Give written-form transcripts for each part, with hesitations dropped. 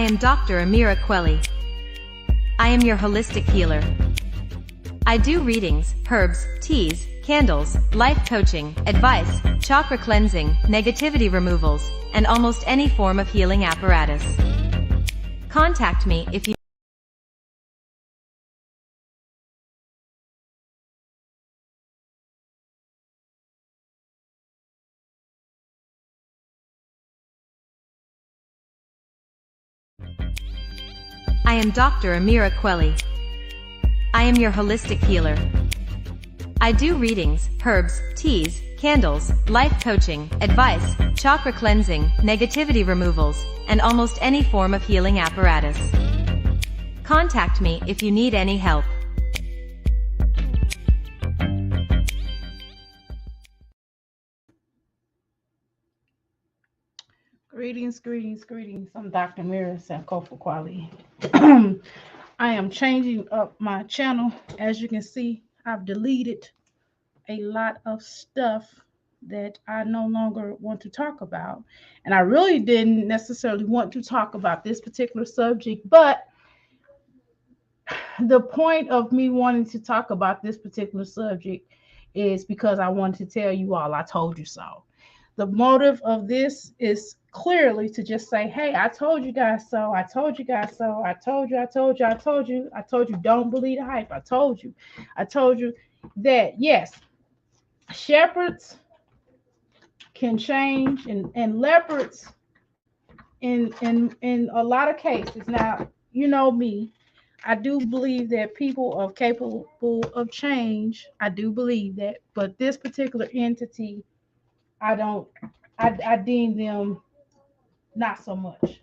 I am Dr. Amira Quelli. I am your holistic healer. I do readings, herbs, teas, candles, life coaching, advice, chakra cleansing, negativity removals, and almost any form of healing apparatus. Contact me if you I am Dr. Amira Quelli. I am your holistic healer. I do readings, herbs, teas, candles, life coaching, advice, chakra cleansing, negativity removals, and almost any form of healing apparatus. Contact me if you need any help. Greetings. I'm Dr. Mira Sankofa Kwali. I am changing up my channel. As you can see, I've deleted a lot of stuff that I no longer want to talk about. And I really didn't necessarily want to talk about this particular subject, but the point of me wanting to talk about this particular subject is because I wanted to tell you all I told you so. The motive of this is clearly to just say, hey, I told you guys so. I told you guys so. I told you, don't believe the hype. I told you that yes, shepherds can change and leopards in a lot of cases. Now, you know me, I do believe that people are capable of change. I do believe that, but this particular entity, I don't. I deem them not so much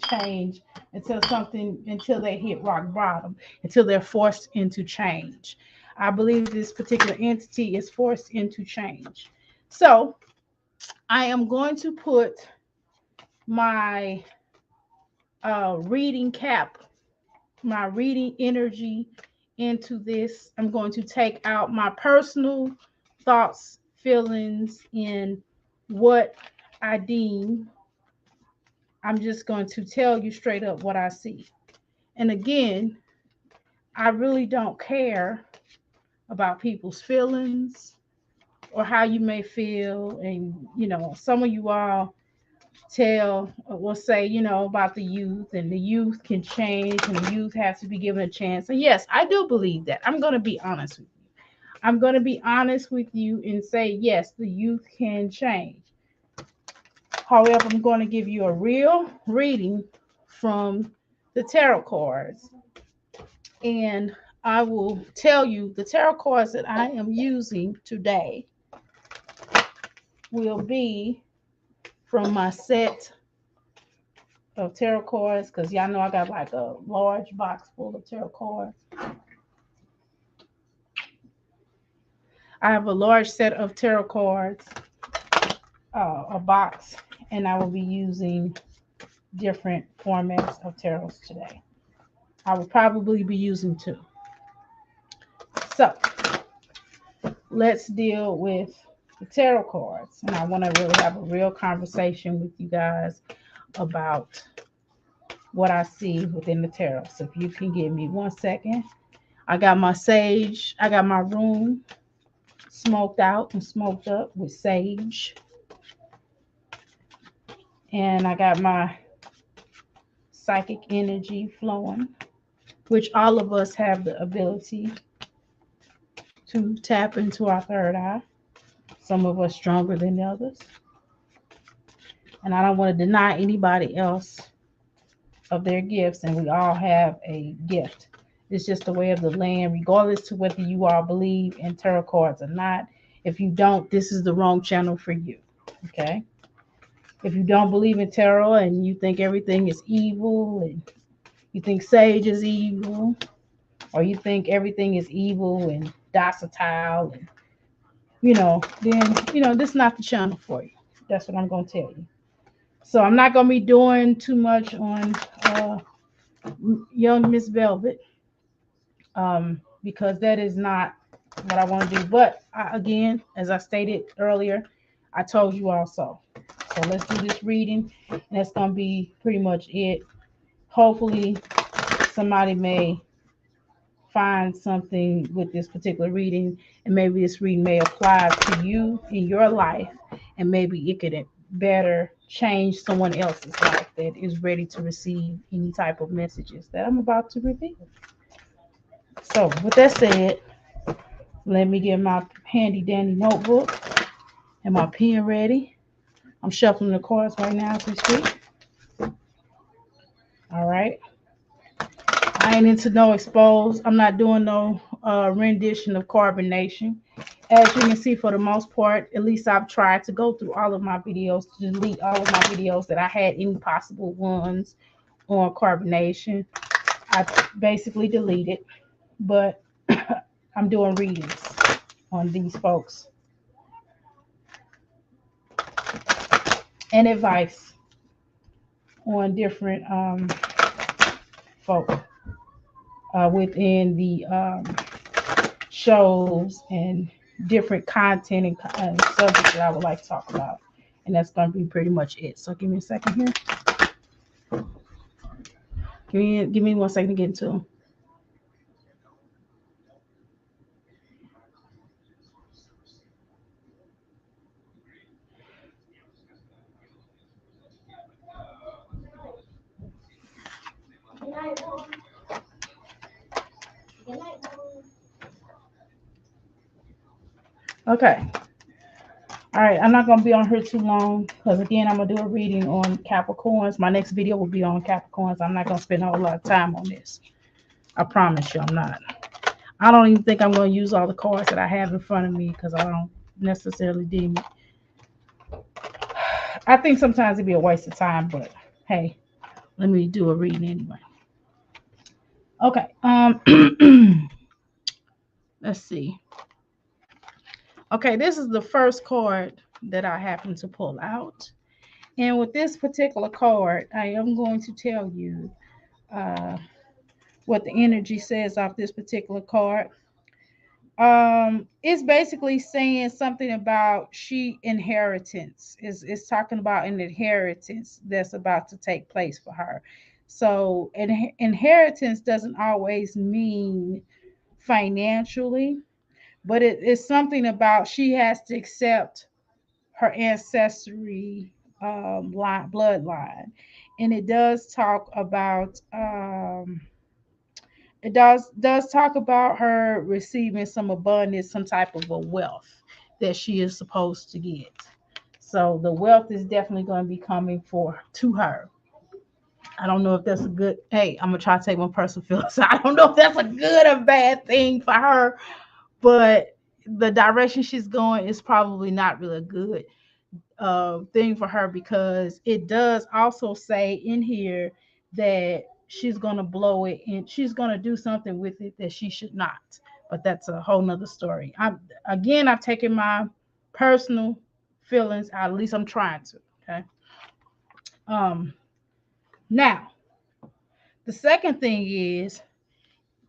change until they hit rock bottom, until they're forced into change. I believe this particular entity is forced into change. So I am going to put my reading cap, my reading energy into this. I'm going to take out my personal thoughts, feelings, and what I deem. I'm just going to tell you straight up what I see. And again, I really don't care about people's feelings or how you may feel. And, some of you all will say, about the youth, and the youth can change and the youth has to be given a chance. And yes, I do believe that. I'm going to be honest with you. I'm going to be honest with you and say, yes, the youth can change. However, I'm going to give you a real reading from the tarot cards. And I will tell you the tarot cards that I am using today will be from my set of tarot cards, because y'all know I got like a large box full of tarot cards. I have a large set of tarot cards, a box, and I will be using different formats of tarots today. I will probably be using 2. So let's deal with the tarot cards. And I want to really have a real conversation with you guys about what I see within the tarot. So if you can give me 1 second. I got my sage. I got my room smoked out and smoked up with sage. And I got my psychic energy flowing, which all of us have the ability to tap into our third eye. Some of us stronger than others. And I don't want to deny anybody else of their gifts, and we all have a gift. It's just the way of the land, regardless to whether you all believe in tarot cards or not. If you don't, this is the wrong channel for you. Okay? If you don't believe in tarot and you think everything is evil, and you think sage is evil, or you think everything is evil and docile, and then this is not the channel for you. That's what I'm going to tell you. So I'm not going to be doing too much on young Miss Velvet, because that is not what I want to do. But again, as I stated earlier, I told you also. So let's do this reading, and that's gonna be pretty much it. Hopefully, somebody may find something with this particular reading, and maybe this reading may apply to you in your life, and maybe it could better change someone else's life that is ready to receive any type of messages that I'm about to reveal. So, with that said, let me get my handy dandy notebook and my pen ready. I'm shuffling the cards right now as we speak. All right. I ain't into no expose. I'm not doing no rendition of carbonation. As you can see, for the most part, at least I've tried to go through all of my videos to delete all of my videos that I had any possible ones on carbonation. I basically deleted, but I'm doing readings on these folks and advice on different folk within the shows and different content and subjects that I would like to talk about. And that's going to be pretty much it. So give me a second here. Give me 1 second to get into them. Okay. All right. I'm not going to be on here too long because, again, I'm going to do a reading on Capricorns. My next video will be on Capricorns. I'm not going to spend a whole lot of time on this. I promise you I'm not. I don't even think I'm going to use all the cards that I have in front of me because I don't necessarily deem it. I think sometimes it'd be a waste of time, but hey, let me do a reading anyway. Okay. Let's see. Okay, this is the first card that I happen to pull out. And with this particular card, I am going to tell you what the energy says off this particular card. It's basically saying something about she inheritance. Is talking about an inheritance that's about to take place for her. So inheritance doesn't always mean financially, but it's something about she has to accept her ancestry bloodline, and it does talk about it does talk about her receiving some abundance, some type of a wealth that she is supposed to get. So the wealth is definitely going to be coming to her. I don't know if that's a good. Hey, I'm gonna try to take my personal feelings. I don't know if that's a good or bad thing for her, but the direction she's going is probably not really good thing for her, because it does also say in here that she's gonna blow it and she's gonna do something with it that she should not. But that's a whole nother story. I've taken my personal feelings out. At least I'm trying to. Okay. Um. Now, the second thing is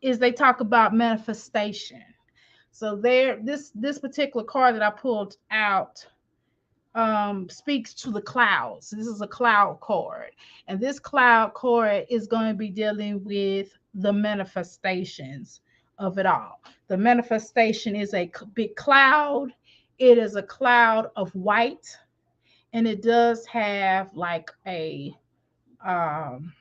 they talk about manifestation. So this particular card that I pulled out speaks to the clouds. This is a cloud card, and this cloud card is going to be dealing with the manifestations of it all. The manifestation is a big cloud. It is a cloud of white, and it does have like um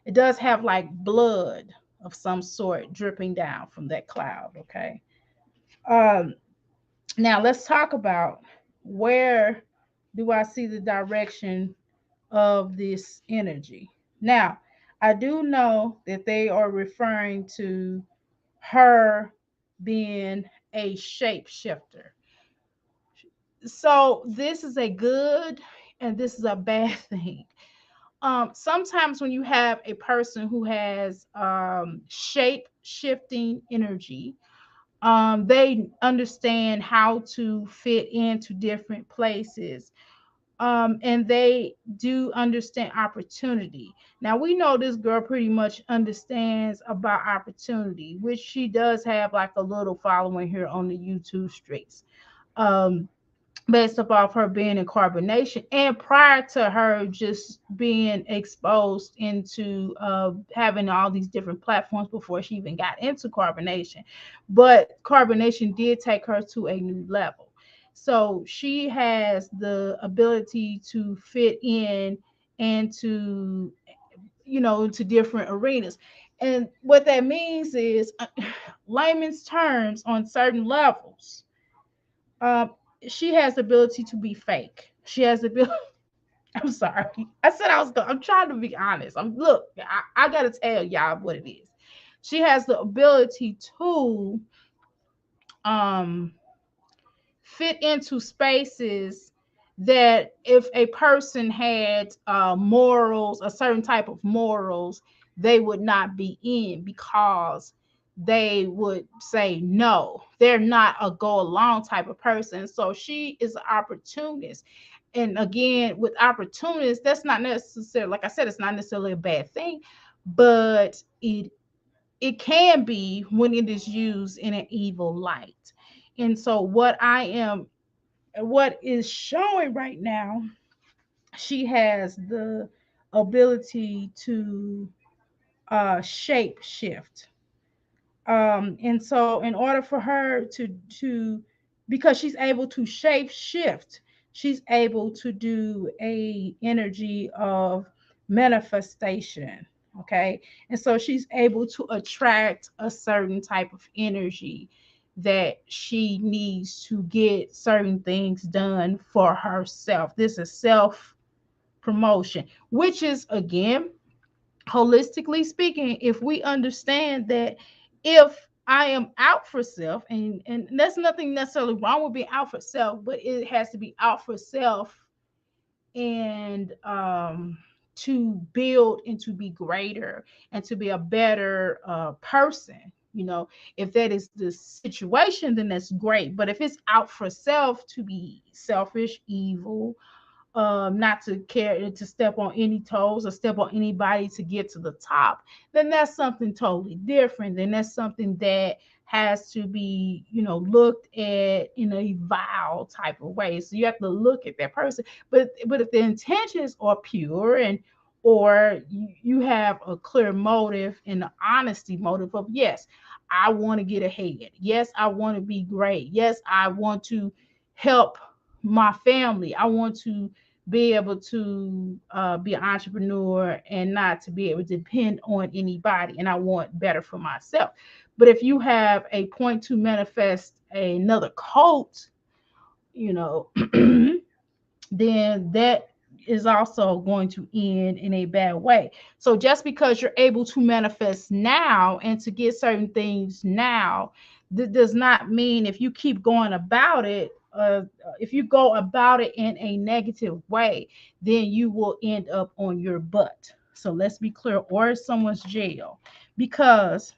it does have like blood of some sort dripping down from that cloud. Okay. um Now let's talk about, where do I see the direction of this energy? Now, I do know that they are referring to her being a shapeshifter. So this is a good and this is a bad thing. Sometimes when you have a person who has shape shifting energy, they understand how to fit into different places, and they do understand opportunity. Now we know this girl pretty much understands about opportunity, which she does have like a little following here on the YouTube streets. um based off her being in carbonation and prior to her just being exposed into having all these different platforms before she even got into carbonation. But carbonation did take her to a new level. So she has the ability to fit in and to, to different arenas. And what that means is, layman's terms, on certain levels, um, she has the ability to be fake. She has the ability. I'm sorry. I said I was going. I'm trying to be honest. Look. I gotta tell y'all what it is. She has the ability to um fit into spaces that if a person had morals, a certain type of morals, they would not be in because they would say no. They're not a go along type of person. So she is an opportunist. And again, with opportunists, that's not necessarily, like I said, it's not necessarily a bad thing, but it can be when it is used in an evil light. And so what is showing right now, she has the ability to shape shift. And so in order for her to because she's able to shape shift, she's able to do a energy of manifestation. Okay. And so she's able to attract a certain type of energy that she needs to get certain things done for herself. This is self promotion, which is, again, holistically speaking, if we understand that, if I am out for self, and that's nothing necessarily wrong with being out for self, but it has to be out for self and to build and to be greater and to be a better person. If that is the situation, then that's great. But if it's out for self, to be selfish, evil, not to care to step on any toes or step on anybody to get to the top, then that's something totally different. Then that's something that has to be, looked at in a vile type of way. So you have to look at that person. But if the intentions are pure, and or you have a clear motive and an honesty motive of, yes, I want to get ahead. Yes, I want to be great. Yes, I want to help my family. I want to be able to be an entrepreneur and not to be able to depend on anybody. And I want better for myself. But if you have a point to manifest another cult, you know, then that is also going to end in a bad way. So just because you're able to manifest now and to get certain things now, that does not mean, if you keep going about it, if you go about it in a negative way, then you will end up on your butt. So let's be clear, or someone's jail, because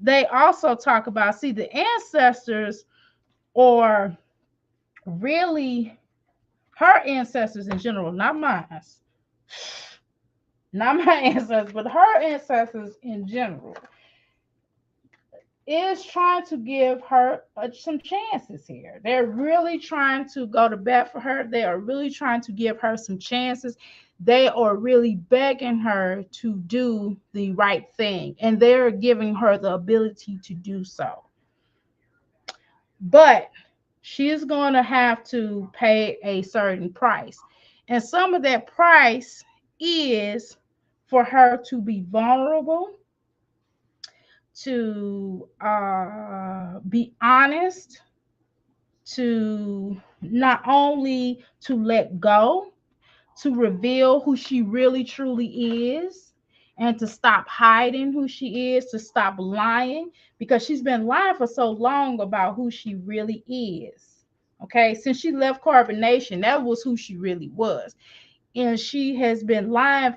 they also talk about, see, the ancestors, or really her ancestors in general, not mine, not my ancestors, but her ancestors in general, is trying to give her some chances here. They're really trying to go to bat for her. They are really trying to give her some chances. They are really begging her to do the right thing, and they're giving her the ability to do so. But she's going to have to pay a certain price. And some of that price is for her to be vulnerable, to be honest, to not only to let go, to reveal who she really truly is, and to stop hiding who she is, to stop lying, because she's been lying for so long about who she really is. Okay, since she left carbonation, that was who she really was. And she has been lying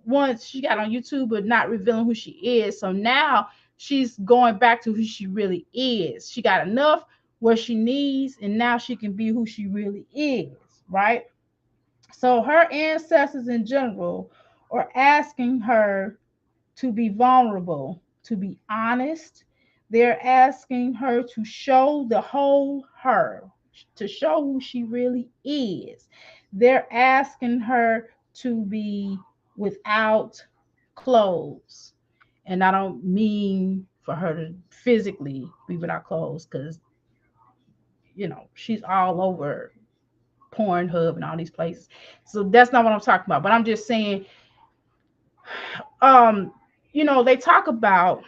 once she got on YouTube, but not revealing who she is. So now she's going back to who she really is. She got enough where she needs, and now she can be who she really is, right? So her ancestors in general are asking her to be vulnerable, to be honest. They're asking her to show the whole her. to show who she really is. They're asking her to be without clothes. And I don't mean for her to physically be without clothes, because she's all over Pornhub and all these places. So that's not what I'm talking about. But I'm just saying, um, they talk about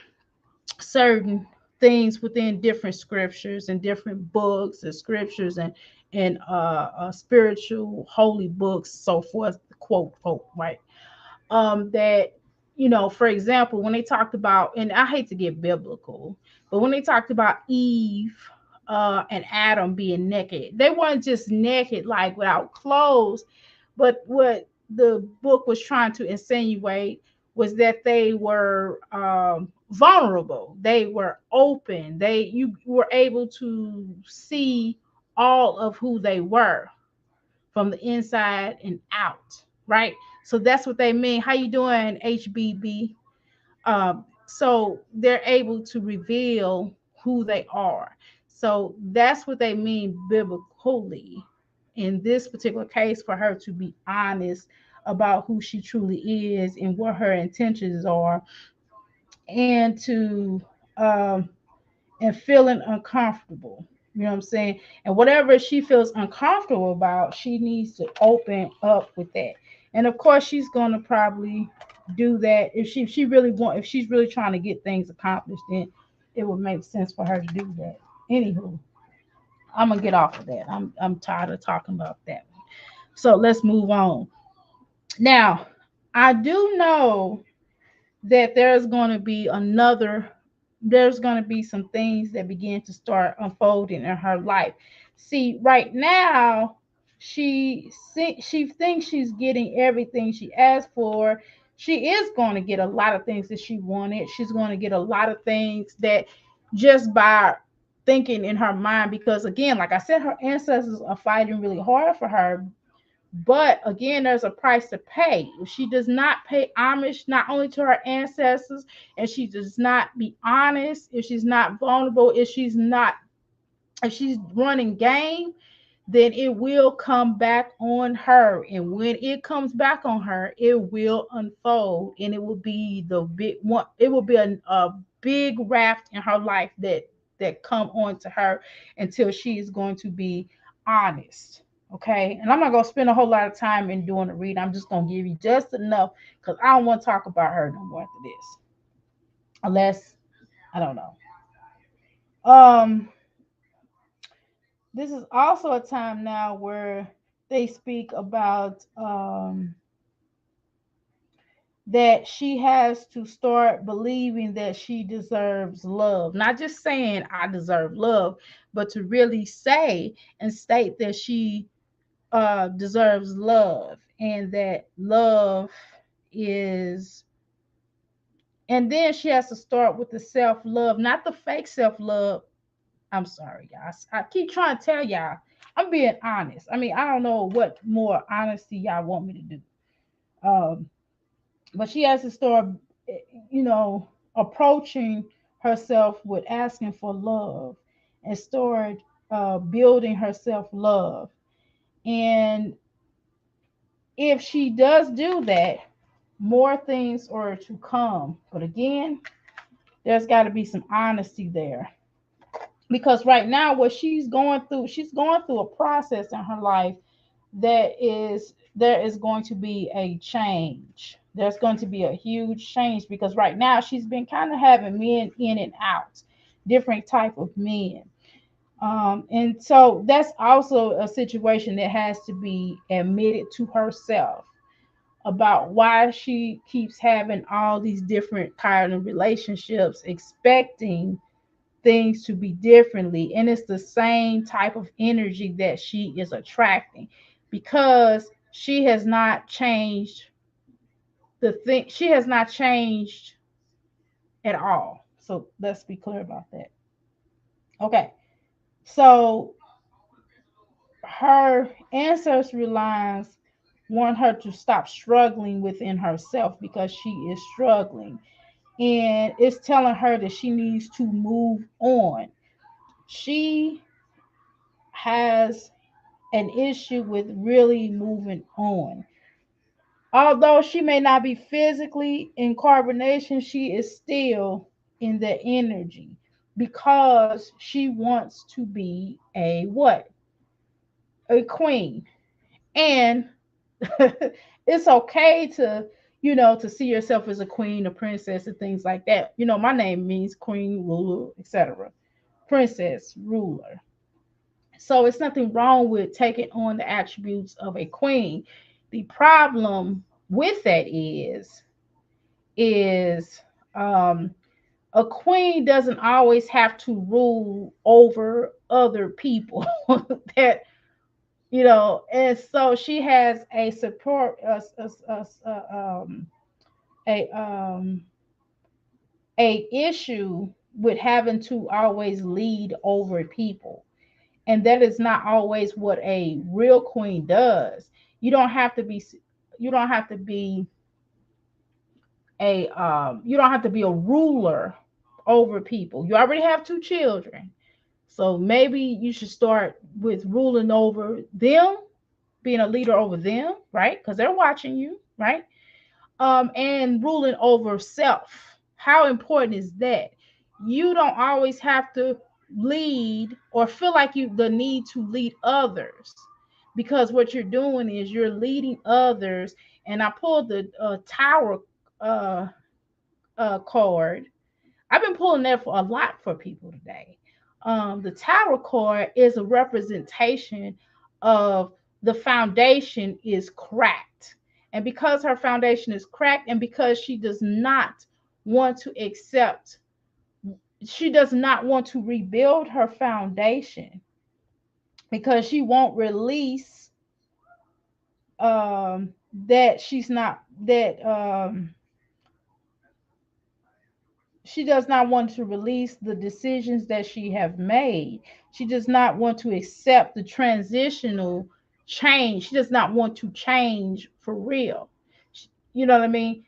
certain things within different scriptures and different books and scriptures and spiritual holy books, so forth, quote, right? That for example, when they talked about, and I hate to get biblical, but when they talked about Eve and Adam being naked, they weren't just naked like without clothes, but what the book was trying to insinuate was that they were vulnerable, they were open, you were able to see all of who they were from the inside and out, right? So that's what they mean. How you doing, HBB? So they're able to reveal who they are. So that's what they mean biblically in this particular case, for her to be honest about who she truly is and what her intentions are, and to and feeling uncomfortable. You know what I'm saying? And whatever she feels uncomfortable about, she needs to open up with that. And of course, she's gonna probably do that if she really want, if she's really trying to get things accomplished, then it would make sense for her to do that. Anywho, I'm gonna get off of that. I'm tired of talking about that. So let's move on. Now, I do know that there's going to be some things that begin to start unfolding in her life. See, right now she thinks she's getting everything she asked for. She is going to get a lot of things that she wanted. She's going to get a lot of things that, just by thinking in her mind, because again, like I said, her ancestors are fighting really hard for her. But again, there's a price to pay. If she does not pay homage not only to her ancestors, and she does not be honest, if she's not vulnerable, if she's running game, then it will come back on her. And when it comes back on her, it will unfold, and it will be the big one. It will be a big raft in her life that come on to her until she is going to be honest. Okay, and I'm not gonna spend a whole lot of time in doing the read. I'm just gonna give you just enough, because I don't want to talk about her no more after this, unless I don't know. Um, this is also a time now where they speak about that she has to start believing that she deserves love. Not just saying I deserve love, but to really say and state that she deserves love, and that love is, and then she has to start with the self love, not the fake self love. I'm sorry, guys. I keep trying to tell y'all, I'm being honest. I mean, I don't know what more honesty y'all want me to do. Um, but she has to start, you know, approaching herself with asking for love, and start building her self love. And if she does do that, more things are to come. But again, there's got to be some honesty there, because right now what she's going through a process in her life there is going to be a change. There's going to be a huge change, because right now she's been kind of having men in and out, different type of men. And so that's also a situation that has to be admitted to herself, about why she keeps having all these different kind of relationships, expecting things to be differently, and it's the same type of energy that she is attracting, because she has not changed at all. So let's be clear about that. Okay, so her ancestry lines want her to stop struggling within herself, because she is struggling, and it's telling her that she needs to move on. She has an issue with really moving on. Although she may not be physically in carbonation, she is still in the energy because she wants to be a what? A queen. And it's okay to, to see yourself as a queen, a princess, and things like that. My name means queen, ruler, etc. Princess, ruler. So it's nothing wrong with taking on the attributes of a queen. The problem with that is um, a queen doesn't always have to rule over other people. That and so she has a support a a issue with having to always lead over people, and that is not always what a real queen does. You don't have to be you don't have to be you don't have to be a ruler over people. You already have two children, so maybe you should start with ruling over them, being a leader over them, right? Because they're watching you, right? And ruling over self. How important is that? You don't always have to lead or feel like you the need to lead others, because what you're doing is you're leading others. And I pulled the tower uh, card. I've been pulling that for a lot for people today. The tower card is a representation of the foundation is cracked. And because her foundation is cracked, and because want to accept, she does not want to rebuild her foundation, because she won't release that she's not that she does not want to release the decisions that she have made. She does not want to accept the transitional change. She does not want to change for real. You know what I mean?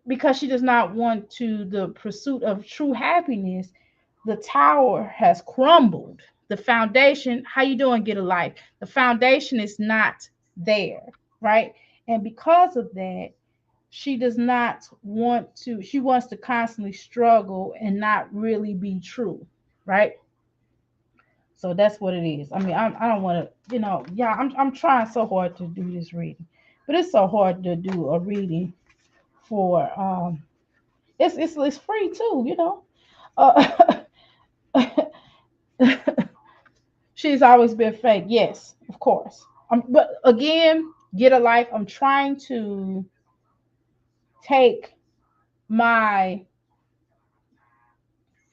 Because she does not want to the pursuit of true happiness. The tower has crumbled. The foundation, how you doing, get a life? The foundation is not there, right? And because of that, she does not want to, she wants to constantly struggle and not really be true, right? So that's what it is. I mean, I don't want to, yeah, I'm trying so hard to do this reading, but it's so hard to do a reading for it's free too, uh, she's always been fake, yes, of course. But again, get a life. I'm trying to take my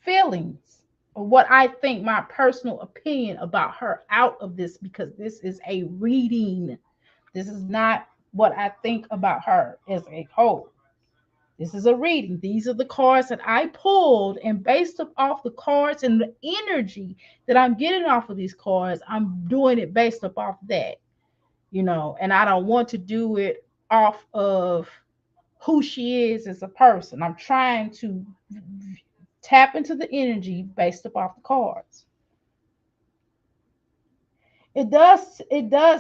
feelings, or what I think, my personal opinion about her out of this, because this is a reading. This is not what I think about her as a whole. This is a reading. These are the cards that I pulled, and based off the cards and the energy that I'm getting off of these cards, I'm doing it based off that, and I don't want to do it off of who she is as a person. I'm trying to tap into the energy based off the cards. It does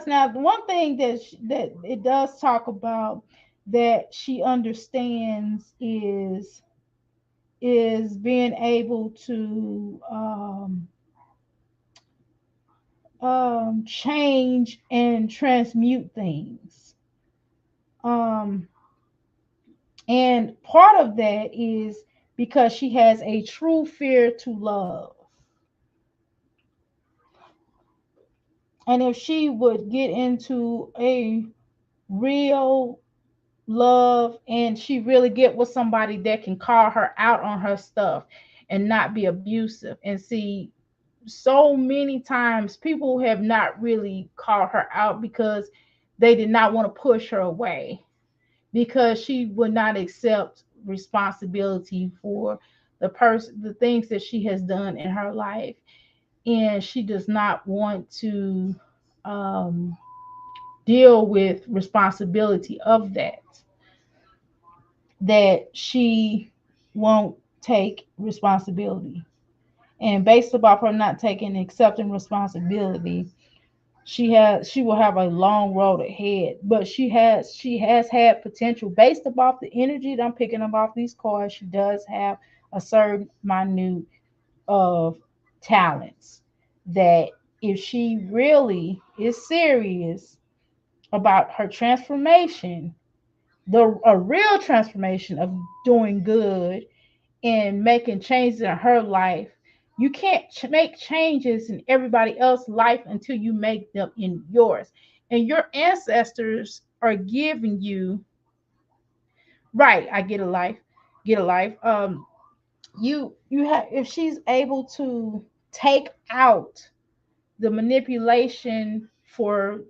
now. The one thing that it does talk about that she understands is being able to change and transmute things. Um, and part of that is because she has a true fear to love. And if she would get into a real love, and she really get with somebody that can call her out on her stuff and not be abusive. And see, so many times people have not really called her out because they did not want to push her away, because she would not accept responsibility for the things that she has done in her life, and she does not want to um, deal with responsibility of that she won't take responsibility. And based upon her not taking accepting responsibility, she will have a long road ahead. But she has had potential based upon the energy that I'm picking up off these cards. She does have a certain minute of talents that if she really is serious about her transformation, the a real transformation of doing good and making changes in her life, you can't make changes in everybody else's life until you make them in yours. And your ancestors are giving you, right, I get a life, get a life. You have, if she's able to take out the manipulation for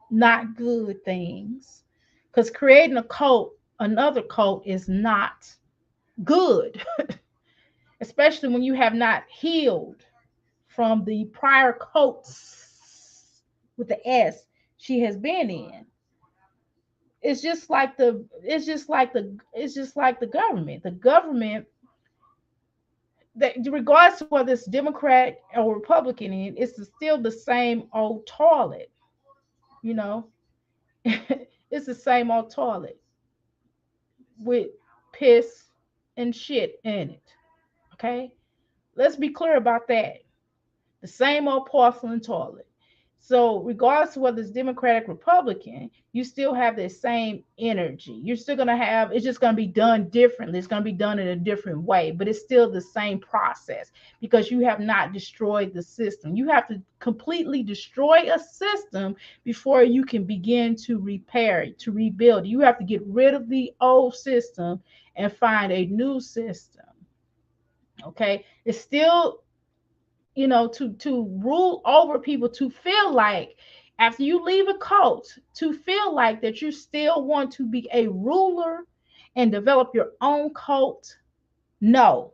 not good things, because creating a cult, another cult, is not good, especially when you have not healed from the prior cults with the S she has been in. It's just like the government. The government, that regardless of whether it's Democrat or Republican, in it's still the same old toilet, you know. It's the same old toilet with piss and shit in it. Okay, let's be clear about that. The same old porcelain toilet. So, regardless of whether it's Democratic, Republican, you still have the same energy. You're still going to have, it's just going to be done differently. It's going to be done in a different way, but it's still the same process because you have not destroyed the system. You have to completely destroy a system before you can begin to repair it, to rebuild. You have to get rid of the old system and find a new system. Okay. It's still, to rule over people, to feel like after you leave a cult, to feel like that you still want to be a ruler and develop your own cult. No,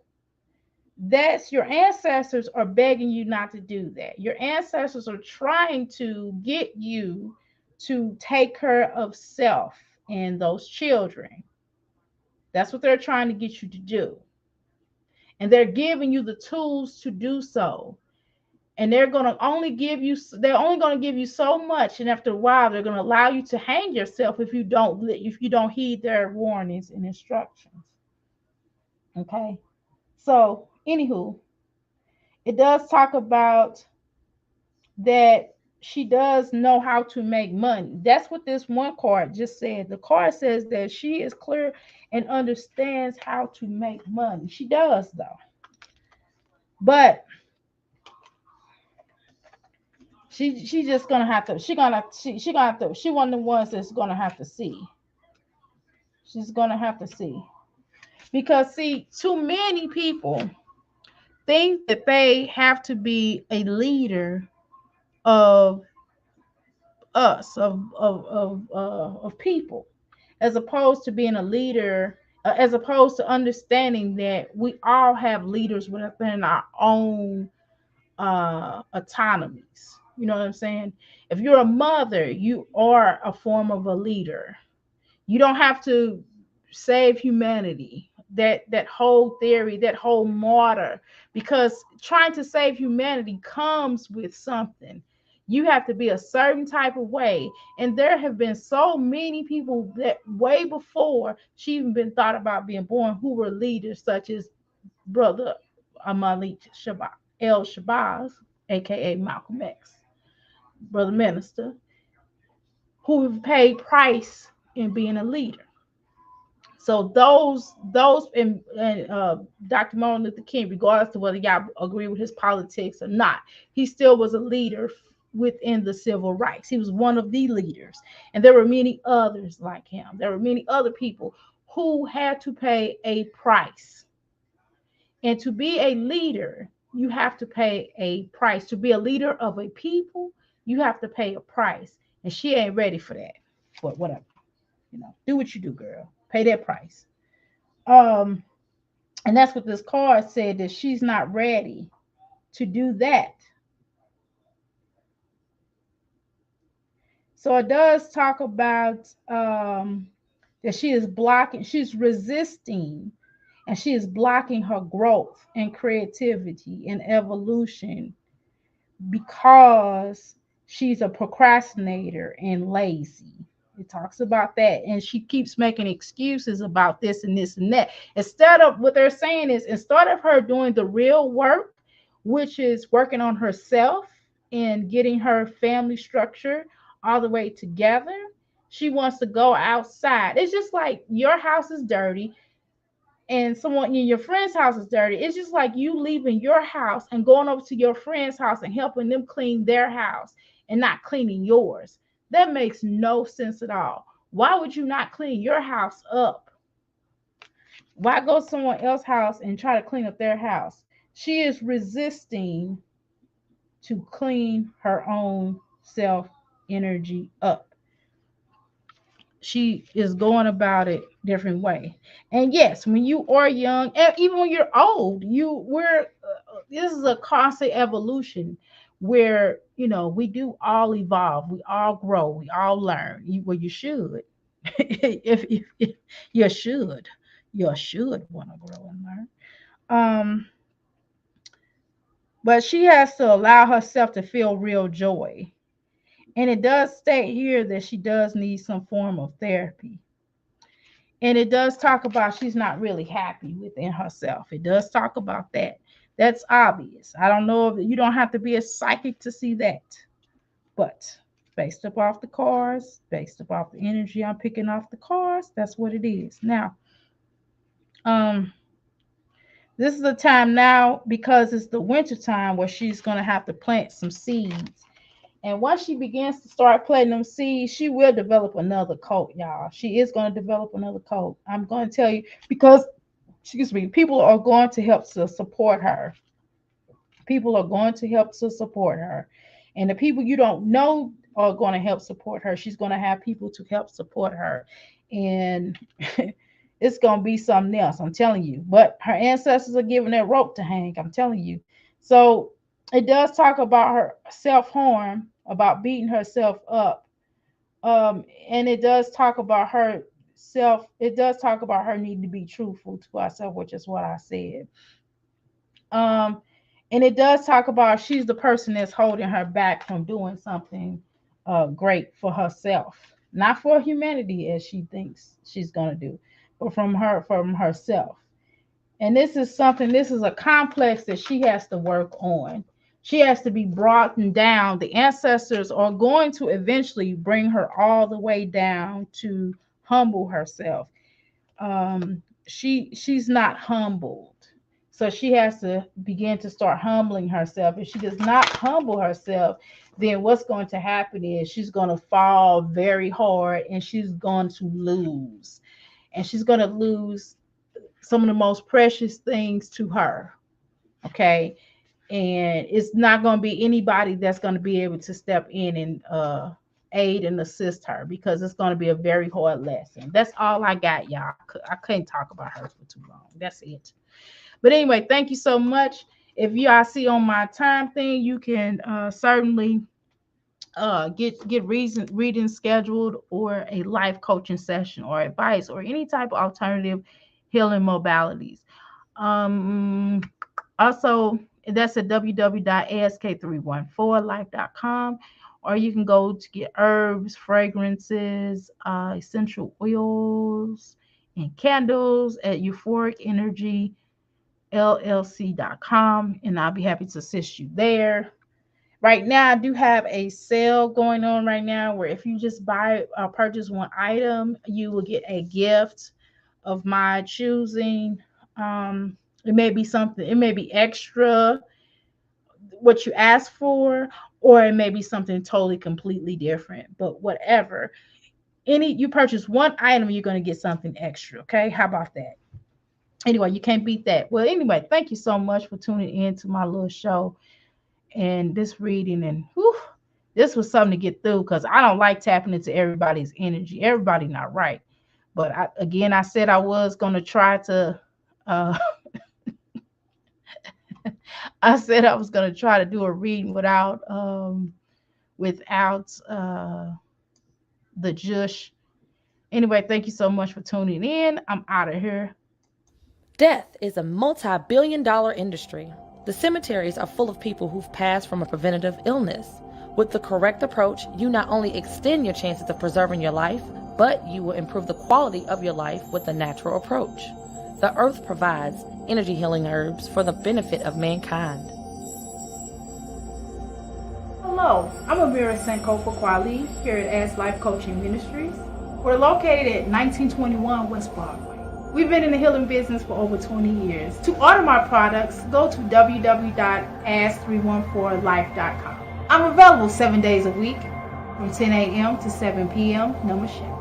that's, your ancestors are begging you not to do that. Your ancestors are trying to get you to take care of self and those children. That's what they're trying to get you to do, and they're giving you the tools to do so. And they're only going to give you so much, and after a while they're going to allow you to hang yourself if you don't heed their warnings and instructions. Okay, so anywho, it does talk about that she does know how to make money. That's what this one card just said. The card says that she is clear and understands how to make money. She does, though. But she just gonna have to, she gonna have to, she one of the ones that's gonna have to see. She's gonna have to see. Because see, too many people think that they have to be a leader of us, of people, as opposed to being a leader, as opposed to understanding that we all have leaders within our own autonomies. You know what I'm saying? If you're a mother, you are a form of a leader. You don't have to save humanity. That whole theory, that whole martyr, because trying to save humanity comes with something. You have to be a certain type of way. And there have been so many people that way before she even been thought about being born who were leaders, such as Brother Malik Shabazz, El Shabazz, aka Malcolm X, Brother Minister, who paid price in being a leader. So those and Dr. Martin Luther King, regardless of whether y'all agree with his politics or not, he still was a leader within the civil rights. He was one of the leaders, and there were many others like him. There were many other people who had to pay a price. And to be a leader, you have to pay a price. To be a leader of a people, you have to pay a price. And she ain't ready for that. But whatever, do what you do, girl. Pay that price. Um, and that's what this card said, that she's not ready to do that. So it does talk about that she is blocking, she's resisting, and she is blocking her growth and creativity and evolution because she's a procrastinator and lazy. It talks about that, and she keeps making excuses about this and this and that. Instead of what they're saying is, instead of her doing the real work, which is working on herself and getting her family structure all the way together, she wants to go outside. It's just like your house is dirty and someone in your friend's house is dirty. It's just like you leaving your house and going over to your friend's house and helping them clean their house and not cleaning yours. That makes no sense at all. Why would you not clean your house up? Why go to someone else's house and try to clean up their house? She is resisting to clean her own self energy up. She is going about it different way. And yes, when you are young, and even when you're old, this is a constant evolution where we do all evolve, we all grow, we all learn. Well, you should. If you should want to grow and learn. But she has to allow herself to feel real joy. And it does state here that she does need some form of therapy. And it does talk about she's not really happy within herself. It does talk about that. That's obvious. I don't know if you don't have to be a psychic to see that. But based up off the cards, based up off the energy I'm picking off the cards, that's what it is. Now, um, this is the time now because it's the winter time where she's gonna have to plant some seeds. And once she begins to start planting them seeds, she will develop another coat, y'all. She is going to develop another coat. I'm going to tell you because, excuse me, people are going to help to support her. People are going to help to support her. And the people you don't know are going to help support her. She's going to have people to help support her. And it's going to be something else, I'm telling you. But her ancestors are giving that rope to hang, I'm telling you. So it does talk about her self-harm, about beating herself up. And it does talk about it does talk about her needing to be truthful to herself, which is what I said. Um, and it does talk about she's the person that's holding her back from doing something great for herself, not for humanity as she thinks she's gonna do, but from herself. And this is a complex that she has to work on. She has to be brought down. The ancestors are going to eventually bring her all the way down to humble herself. She's not humbled. So she has to begin to start humbling herself. If she does not humble herself, then what's going to happen is she's going to fall very hard and she's going to lose. And she's going to lose some of the most precious things to her. Okay. And it's not going to be anybody that's going to be able to step in and aid and assist her because it's going to be a very hard lesson. That's all I got, y'all. I couldn't talk about her for too long. That's it. But anyway, thank you so much. If y'all see on my time thing, you can certainly get reading scheduled or a life coaching session or advice or any type of alternative healing modalities. Um, Also, that's at www.ask314life.com, or you can go to get herbs, fragrances, essential oils, and candles at euphoricenergyllc.com, and I'll be happy to assist you there. Right now, I do have a sale going on right now where if you just purchase one item, you will get a gift of my choosing. It may be something, it may be extra what you asked for, or it may be something totally completely different. But whatever, you purchase one item, you're going to get something extra. Okay, how about that? Anyway, you can't beat that. Well, anyway, thank you so much for tuning in to my little show and this reading. And whew, this was something to get through because I don't like tapping into everybody's energy. Everybody not right. But I said I was going to try to. Uh, I said I was going to try to do a reading without the jush. Anyway, thank you so much for tuning in. I'm out of here. Death is a multi-billion-dollar industry. The cemeteries are full of people who've passed from a preventative illness. With the correct approach, you not only extend your chances of preserving your life, but you will improve the quality of your life with the natural approach. The earth provides energy healing herbs for the benefit of mankind. Hello, I'm Amira Senko Kwali here at As Life Coaching Ministries. We're located at 1921 West Broadway. We've been in the healing business for over 20 years. To order my products, go to www.as314life.com. I'm available 7 days a week from 10 a.m. to 7 p.m. No machine.